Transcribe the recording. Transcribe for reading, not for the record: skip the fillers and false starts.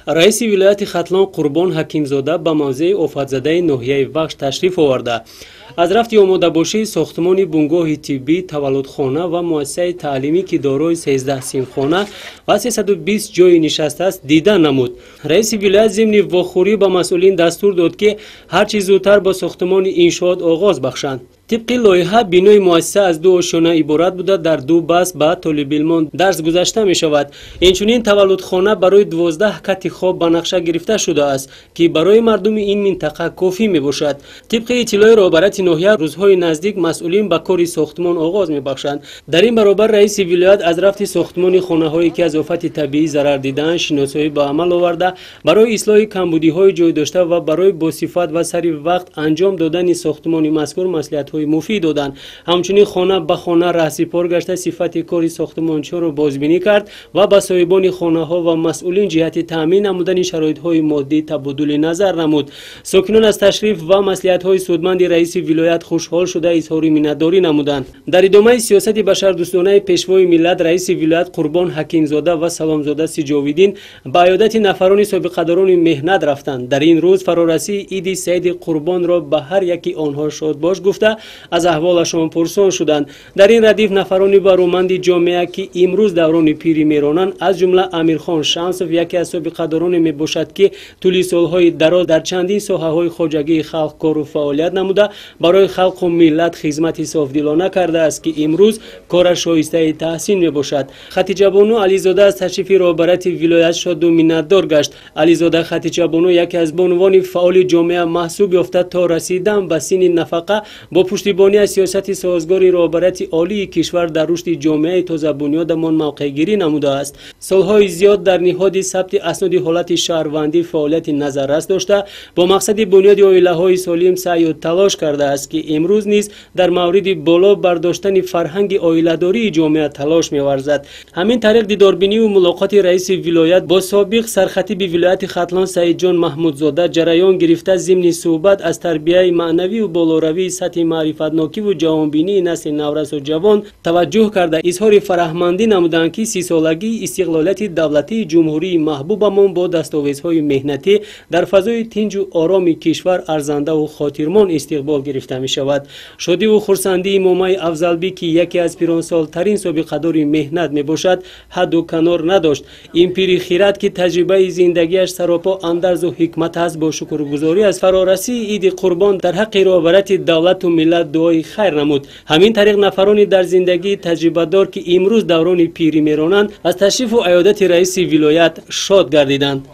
раиси вилояти Хатлон Қурбон Ҳакимзода ба мавзеи офатзадаи ноҳияи Вахш ташриф оварда аз рафти омодабошии сохтмони бунгоҳи тиббӣ, таваллудхона ва муассисаи таълимӣ ки дорои 13 синфхона ва 320 ҷойи нишаста аст дидан намуд. раиси вилоят зимни вохӯрӣ ба масъулин дастур дод ки ҳар чӣ зудтар ба сохтмони иншоот оғоз бахшанд. طبق لایحه بینای مؤسسه از دو آشیانه عبارت بوده در دو بس به طالب‌علمان درس گذشته می شود. اینچنین تولدخانه برای 12 کت خواب به نقشه گرفته شده است که برای مردم این منطقه کافی می باشد. طبق اطلاع رهبرت ناحیه روزهای نزدیک مسئولین به کار ساختمان آغاز می بخشند. در این برابر رئیس ولایت از رفت ساختمان خانه هایی که از آفت طبیعی ضرر دیدند شناسایی به عمل آورده برای اصلاح کمبودی های جای داشته و برای با صفت و سریع وقت انجام دادن ساختمان مذکور مصلحت مفید دادند. همچنین خانه به خانه رهسپار گشته صفت کار ساختمانچی را بازبینی کرد و به صاحبان خانه ها و مسئولین جهت تامین نمودن شرایط های مادی تبادل نظر نمود. ساکنان از تشریف و مصلحت های سودمند رئیس ولایت خوشحال شده اظهار منتداری نمودند. در ادامه سیاست بشردوستانه پیشوای ملت رئیس ولایت قربان حکیمزاده و سلامزاده سیجاویدین به عیادت نفران سابقه‌داران مهنت رفتند. در این روز فرارسی عید سعید قربان را به هر یکی آنها شاد باش گفته از احوالشان پرسان شدند. در این ردیف نفرانی برومند جامعه که امروز دوران پیری میرانند از جمله امیرخان شمسов یکی از سابقه‌داران می باشد که طول سالهای دراز در چندین ساحه‌های خواجگی خلق کار و فعالیت نموده برای خلق و ملت خدمت صافدلانه کرده است که امروز کار شایسته تحسین می باشد. ختیجه بانو علیزاده از تشریف رهبرت ولایت شاد و منتدار گشت. علیزاده ختیجه بانو یکی از بانوان فعال جامعه محسوب یافته تا رسیدن به سن نفقه با پشتیبانی از سیاست سازگار رهبرت عالی کشور در رشد جامعه تازه بنیادمان موقع گیری نموده است. سالهای زیاد در نهاد ثبت اسناد حالت شهروندی فعالیت نظررس داشته با مقصد بنیاد عائله‌های سالم سعی و تلاش کرده است که امروز نیز در مورد بالا برداشتن فرهنگ عائله‌داری جامعه تلاش می‌ورزد. همین طریق دیداربینی و ملاقات رئیس ولایت با سابق سرخطیب ولایت ختلان سعید جان محمودزاده جریان گرفته ضمن صحبت از تربیت معنوی و بالاروی سطح معرفت‌ناکی و جوانبینی نسل نورس و جوان توجه کرده اظهار فرحمندی نمودند که 30 سالگی استقلالیت دولتی جمهوری محبوبمان با دستاویزهای مهنتی در فضای تنج و آرام کشور ارزنده و خاطرمان استقبال گرفته می شود. شادی و خرسندی مامای افضلبی که یکی از پیرانسالترین سابقه‌دار مهنت می باشد حد و کنار نداشت. این پیر خیرت که تجربه زندگیش سراپا اندرز و حکمت است با شکرگزاری از فرارسی عید قربان در حق رهبرت دولت و ملت دعای خیر نمود. همین طریق نفرانی در زندگی تجربه دار که امروز دوران پیری میرانند از تشریف و عیادت رئیس ولایت شاد گردیدند.